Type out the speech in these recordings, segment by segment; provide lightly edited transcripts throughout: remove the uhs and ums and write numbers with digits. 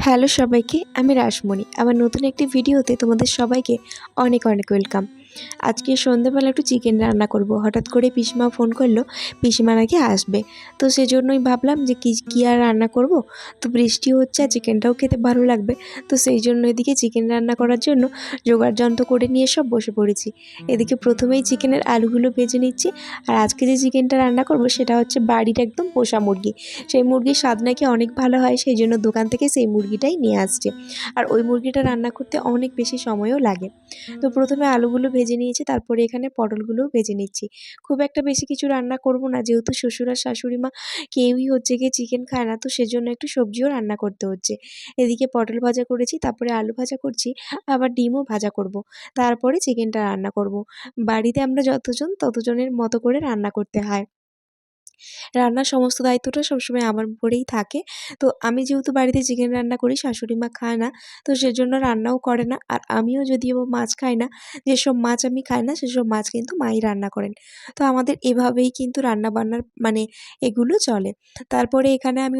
Hello সবাইকে, আমি রাসমণি। আমার নতুন একটি ভিডিওতে তোমাদের সবাইকে অনেক অনেক ওয়েলকাম। আজকে সন্ধ্যাবেলা একটু চিকেন রান্না করব। হঠাৎ করে পিসিমা ফোন করলো, পিসিমা নাকি আসবে। তো সেজন্যই ভাবলাম যে কি আর রান্না করব। তো বৃষ্টি হচ্ছে আর চিকেনটাও খেতে ভালো লাগবে। তো সেই জন্য এদিকে চিকেন রান্না করার জন্য জোগাড় যন্ত্র করে নিয়ে সব বসে পড়েছি। এদিকে প্রথমেই চিকেনের আলুগুলো ভেজে নিচ্ছি। আর আজকে যে চিকেনটা রান্না করব সেটা হচ্ছে বাড়ির একদম পোষা মুরগি। সেই মুরগির স্বাদ নাকি অনেক ভালো হয়, সেই জন্য দোকান থেকে সেই মুরগিটাই নিয়ে আসছে। আর ওই মুরগিটা রান্না করতে অনেক বেশি সময়ও লাগে। তো প্রথমে আলুগুলো ভেজে নিয়েছি, তারপরে এখানে পটলগুলোও ভেজে নিচ্ছি। খুব একটা বেশি কিছু রান্না করব না, যেহেতু শ্বশুর আর শাশুড়ি মা কেউই হচ্ছে গিয়ে চিকেন খায় না, তো সেজন্য একটু সবজিও রান্না করতে হচ্ছে। এদিকে পটল ভাজা করেছি, তারপরে আলু ভাজা করছি, আবার ডিমও ভাজা করব। তারপরে চিকেনটা রান্না করব। বাড়িতে আমরা যতজন ততজনের মতো করে রান্না করতে হয়। রান্নার সমস্ত দায়িত্বটা সবসময় আমার উপরেই থাকে। তো আমি যেহেতু বাড়িতে চিকেন রান্না করি, শাশুড়ি মা খায় না, তো সেজন্য রান্নাও করে না। আর আমিও যদিও মাছ খাই না, যেসব মাছ আমি খাই না সেসব মাছ কিন্তু মাই রান্না করেন। তো আমাদের এভাবেই কিন্তু রান্নাবান্নার মানে এগুলো চলে। তারপরে এখানে আমি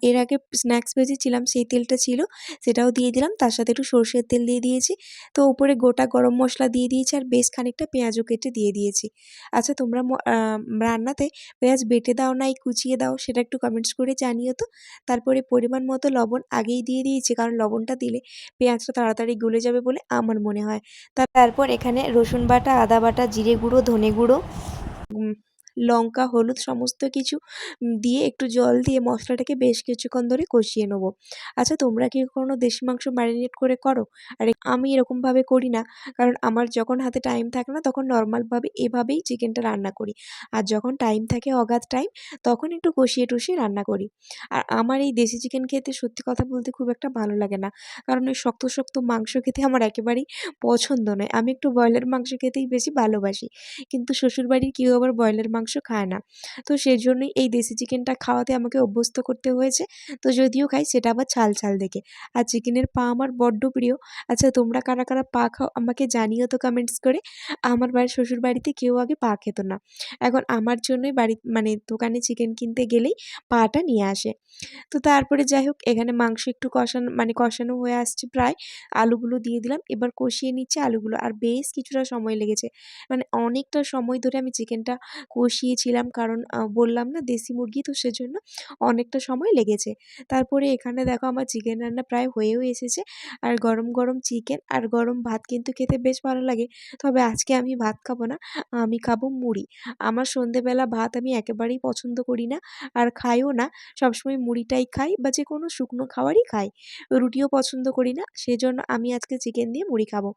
এর আগে স্ন্যাক্স ভেজেছিলাম, সেই তেলটা ছিল, সেটাও দিয়ে দিলাম। তার সাথে একটু সরষের তেল দিয়ে দিয়েছি। তো উপরে গোটা গরম মসলা দিয়ে দিয়েছি, আর বেশ খানিকটা পেঁয়াজও কেটে দিয়ে দিয়েছি। আচ্ছা, তোমরা রান্নাতে পেঁয়াজ বেটে দাও নাই কুচিয়ে দাও, সেটা একটু কমেন্টস করে জানিও তো। তারপরে পরিমাণ মতো লবণ আগেই দিয়ে দিয়েছি, কারণ লবণটা দিলে পেঁয়াজটা তাড়াতাড়ি গলে যাবে বলে আমার মনে হয়। তারপর এখানে রসুন বাটা, আদা বাটা, জিরে গুঁড়ো, ধনে গুঁড়ো, উম লঙ্কা, হলুদ সমস্ত কিছু দিয়ে একটু জল দিয়ে মশলাটাকে বেশ কিছুক্ষণ ধরে কষিয়ে নেবো। আচ্ছা, তোমরা কি কখনো দেশি মাংস ম্যারিনেট করে করো? আর আমি এরকমভাবে করি না, কারণ আমার যখন হাতে টাইম থাকে না তখন নর্মালভাবে এভাবেই চিকেনটা রান্না করি। আর যখন টাইম থাকে, অগাধ টাইম, তখন একটু কষিয়ে টষিয়ে রান্না করি। আর আমার এই দেশি চিকেন খেতে সত্যি কথা বলতে খুব একটা ভালো লাগে না, কারণ ওই শক্ত শক্ত মাংস খেতে আমার একেবারেই পছন্দ নয়। আমি একটু ব্রয়লার মাংস খেতেই বেশি ভালোবাসি। কিন্তু শ্বশুরবাড়ির কেউ আবার ব্রয়লার মাংস খায় না। তো সেজন্যই এই দেশি চিকেনটা খাওয়াতে আমাকে অভ্যস্ত করতে হয়েছে। তো যদিও খাই, সেটা আবার ঝাল ঝাল দেখে। আর চিকেনের পা আমার বড্ড প্রিয়। আচ্ছা, তোমরা কারা কারা পা খাও আমাকে জানিও তো কমেন্টস করে। আমার শ্বশুরবাড়িতে কেউ আগে পা খেত না। এখন আমার জন্যই মানে দোকানে চিকেন কিনতে গেলেই পাটা নিয়ে আসে। তো তারপরে যাই হোক, এখানে মাংস একটু কষানো হয়ে আসছে প্রায়। আলুগুলো দিয়ে দিলাম। এবার কষিয়ে নিচ্ছি আলুগুলো। আর বেশ কিছুটা সময় লেগেছে। মানে অনেকটা সময় ধরে আমি চিকেনটা কষিয়েছিলাম, কারণ বললাম না দেশি মুরগি, তো সেজন্য অনেকটা সময় লেগেছে। তারপরে এখানে দেখো আমার চিকেন রান্না প্রায় হয়েও এসেছে। আর গরম গরম চিকেন আর গরম ভাত কিন্তু খেতে বেশ ভালো লাগে। তবে আজকে আমি ভাত খাবো না, আমি খাবো মুড়ি। আমার সন্ধেবেলা ভাত আমি একেবারেই পছন্দ করি না, আর খাইও না। সবসময় মুড়িটাই খাই, বা যে কোনো শুকনো খাবারই খাই। রুটিও পছন্দ করি না, সেজন্য আমি আজকে চিকেন দিয়ে মুড়ি খাবো।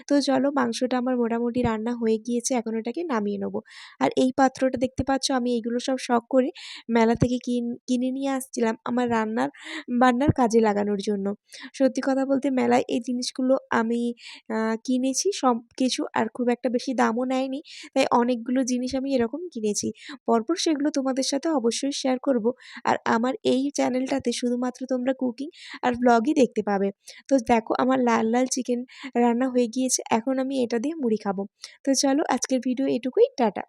তো চলো, মাংসটা আমার মোটামুটি রান্না হয়ে গিয়েছে, এখন ওটাকে নামিয়ে নেবো। আর এই পাত্রটা দেখতে পাচ্ছ, আমি এইগুলো সব শখ করে মেলা থেকে কিনে নিয়ে আসছিলাম আমার বান্নার কাজে লাগানোর জন্য। সত্যি কথা বলতে মেলায় এই জিনিসগুলো আমি কিনেছি সব কিছু, আর খুব একটা বেশি দামও নেয়নি। তাই অনেকগুলো জিনিস আমি এরকম কিনেছি। পরপর সেগুলো তোমাদের সাথে অবশ্যই শেয়ার করব। আর আমার এই চ্যানেলটাতে শুধুমাত্র তোমরা কুকিং আর ভ্লগই দেখতে পাবে। তো দেখো, আমার লাল লাল চিকেন রান্না হয়ে গিয়েছে, এখন আমি এটা দিয়ে মুড়ি খাবো। তো চলো, আজকের ভিডিও এটুকুই, টাটা।